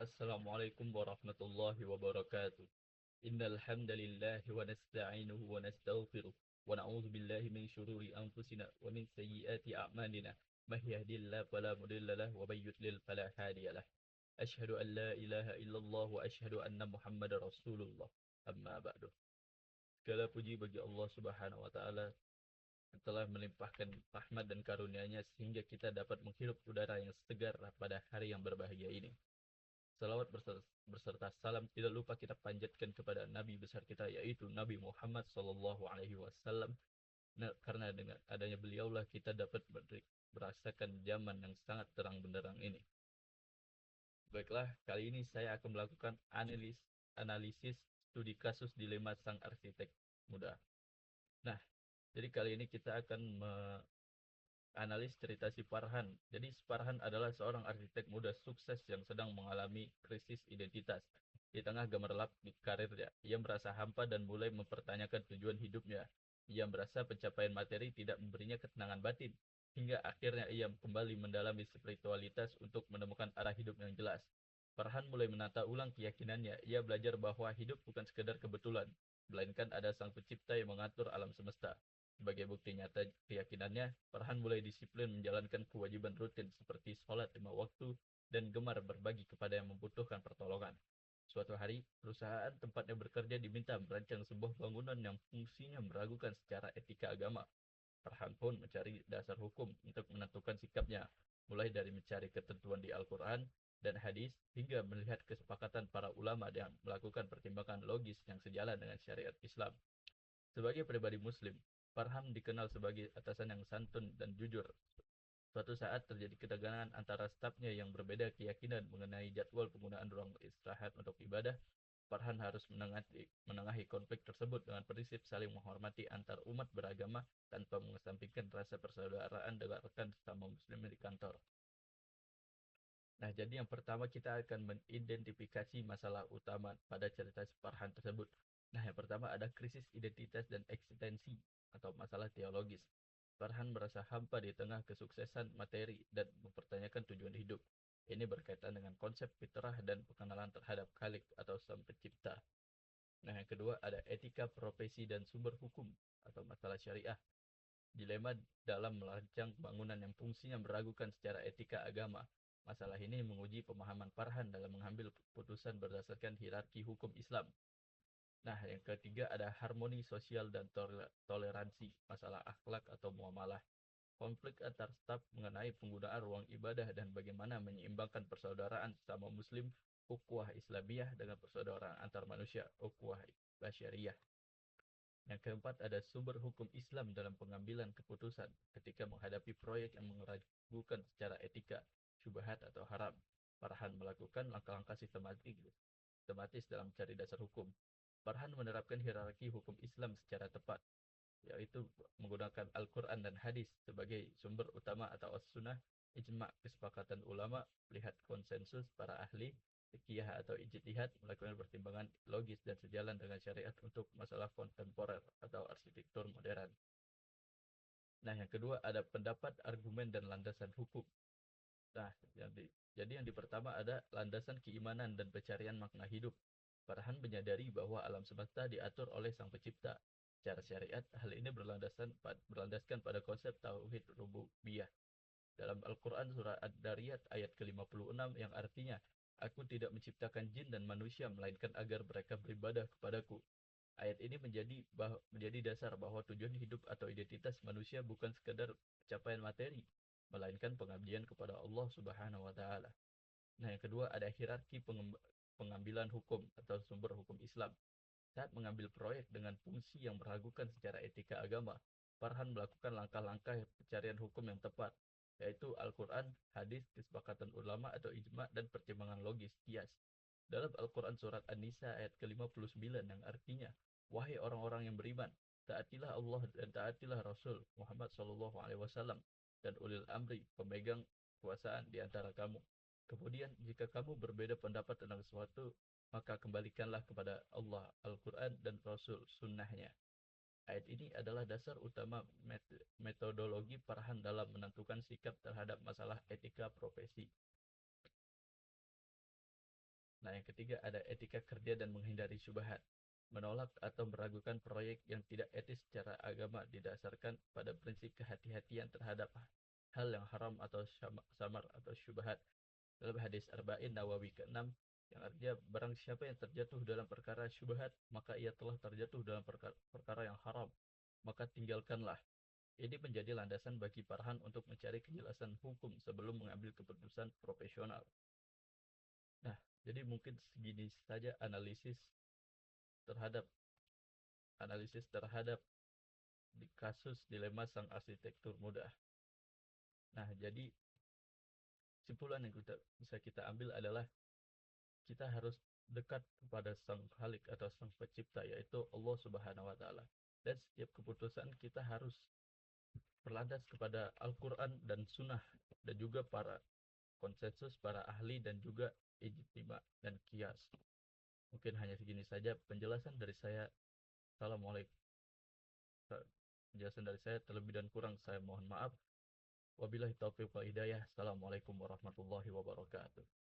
Assalamualaikum warahmatullahi wabarakatuh. Innal hamdalillah wa nasta'inuhu wa nastaghfiruh wa na'udzu billahi min shururi anfusina wa min sayyiati a'malina. May yahdihillahu fala mudilla lahu wa may yudlil fala hadiya lahu. Asyhadu an la ilaha illallah wa asyhadu anna Muhammadar Rasulullah. Amma ba'du. Segala puji bagi Allah Subhanahu wa taala yang telah melimpahkan rahmat dan karunia-Nya sehingga kita dapat menghirup udara yang segar pada hari yang berbahagia ini. Salawat berserta salam tidak lupa kita panjatkan kepada Nabi besar kita yaitu Nabi Muhammad Sallallahu Alaihi Wasallam. Nah, karena dengan adanya beliaulah kita dapat merasakan zaman yang sangat terang benderang ini. Baiklah, kali ini saya akan melakukan analisis studi kasus dilema sang arsitek muda. Nah, jadi kali ini kita akan analis cerita si Farhan. Jadi si Farhan adalah seorang arsitek muda sukses yang sedang mengalami krisis identitas. Di tengah gemerlap di karirnya, ia merasa hampa dan mulai mempertanyakan tujuan hidupnya. Ia merasa pencapaian materi tidak memberinya ketenangan batin. Hingga akhirnya ia kembali mendalami spiritualitas untuk menemukan arah hidup yang jelas. Farhan mulai menata ulang keyakinannya. Ia belajar bahwa hidup bukan sekedar kebetulan, melainkan ada sang pencipta yang mengatur alam semesta. Sebagai bukti nyata keyakinannya, Farhan mulai disiplin menjalankan kewajiban rutin seperti sholat 5 waktu dan gemar berbagi kepada yang membutuhkan pertolongan. Suatu hari, perusahaan tempatnya bekerja diminta merancang sebuah bangunan yang fungsinya meragukan secara etika agama. Farhan pun mencari dasar hukum untuk menentukan sikapnya, mulai dari mencari ketentuan di Al-Quran dan hadis hingga melihat kesepakatan para ulama yang melakukan pertimbangan logis yang sejalan dengan syariat Islam. Sebagai pribadi muslim, Farhan dikenal sebagai atasan yang santun dan jujur. Suatu saat terjadi ketegangan antara stafnya yang berbeda keyakinan mengenai jadwal penggunaan ruang istirahat untuk ibadah. Farhan harus menengahi konflik tersebut dengan prinsip saling menghormati antar umat beragama tanpa mengesampingkan rasa persaudaraan dengan rekan sesama muslim di kantor. Nah, jadi yang pertama kita akan mengidentifikasi masalah utama pada cerita Farhan tersebut. Nah, yang pertama ada krisis identitas dan eksistensi atau masalah teologis. Farhan merasa hampa di tengah kesuksesan materi dan mempertanyakan tujuan hidup. Ini berkaitan dengan konsep fitrah dan pengenalan terhadap Khalik atau Sang Pencipta. Nah, yang kedua ada etika profesi dan sumber hukum atau masalah syariah. Dilema dalam merancang bangunan yang fungsinya meragukan secara etika agama. Masalah ini menguji pemahaman Farhan dalam mengambil keputusan berdasarkan hierarki hukum Islam. Nah, yang ketiga ada harmoni sosial dan toleransi, masalah akhlak atau muamalah. Konflik antar staf mengenai penggunaan ruang ibadah dan bagaimana menyeimbangkan persaudaraan sesama muslim, ukhuwah Islamiyah dengan persaudaraan antar manusia, ukhuwah basyariah. Yang keempat ada sumber hukum Islam dalam pengambilan keputusan ketika menghadapi proyek yang meragukan secara etika, syubhat atau haram. Farhan melakukan langkah-langkah sistematis dalam mencari dasar hukum. Farhan menerapkan hierarki hukum Islam secara tepat, yaitu menggunakan Al-Quran dan hadis sebagai sumber utama atau as-sunnah, ijma' kesepakatan ulama, melihat konsensus para ahli, fikih atau ijtihad, melakukan pertimbangan logis dan sejalan dengan syariat untuk masalah kontemporer atau arsitektur modern. Nah, yang kedua ada pendapat, argumen, dan landasan hukum. Nah, jadi yang pertama ada landasan keimanan dan pencarian makna hidup. Farhan menyadari bahwa alam semesta diatur oleh Sang Pencipta. Secara syariat, hal ini berlandaskan pada konsep tauhid rububiyah. Dalam Al-Quran surah Ad-Dariyat ayat ke-56 yang artinya, Aku tidak menciptakan jin dan manusia melainkan agar mereka beribadah kepadaku. Ayat ini menjadi dasar bahwa tujuan hidup atau identitas manusia bukan sekedar pencapaian materi, melainkan pengabdian kepada Allah Subhanahu wa taala. Nah, yang kedua ada hierarki pengambilan hukum atau sumber hukum Islam. Saat mengambil proyek dengan fungsi yang meragukan secara etika agama, Farhan melakukan langkah-langkah pencarian hukum yang tepat, yaitu Al-Quran, hadis, kesepakatan ulama atau ijma' dan pertimbangan logis, kias. Dalam Al-Quran surat An-Nisa ayat ke-59 yang artinya, Wahai orang-orang yang beriman, taatilah Allah dan taatilah Rasul Muhammad SAW dan ulil amri, pemegang kekuasaan di antara kamu. Kemudian, jika kamu berbeda pendapat tentang sesuatu, maka kembalikanlah kepada Allah, Al-Quran, dan Rasul, sunnahnya. Ayat ini adalah dasar utama metodologi Farhan dalam menentukan sikap terhadap masalah etika profesi. Nah, yang ketiga ada etika kerja dan menghindari syubhat. Menolak atau meragukan proyek yang tidak etis secara agama didasarkan pada prinsip kehati-hatian terhadap hal yang haram atau samar atau syubhat. Dalam hadis Arba'in Nawawi ke-6, yang artinya barang siapa yang terjatuh dalam perkara syubhat, maka ia telah terjatuh dalam perkara yang haram, maka tinggalkanlah. Ini menjadi landasan bagi Farhan untuk mencari kejelasan hukum sebelum mengambil keputusan profesional. Nah, jadi mungkin segini saja terhadap analisis terhadap di kasus dilema sang arsitektur muda. Nah, jadi kesimpulan yang bisa kita ambil adalah kita harus dekat kepada sang Khalik atau sang pencipta, yaitu Allah Subhanahu wa taala. Dan setiap keputusan kita harus berlandas kepada Al-Qur'an dan Sunnah, dan juga konsensus para ahli dan juga ijtima dan kias. Mungkin hanya segini saja penjelasan dari saya. Assalamualaikum. Penjelasan dari saya, terlebih dan kurang saya mohon maaf. Wabillahi taufiq wal hidayah. Assalamualaikum warahmatullahi wabarakatuh.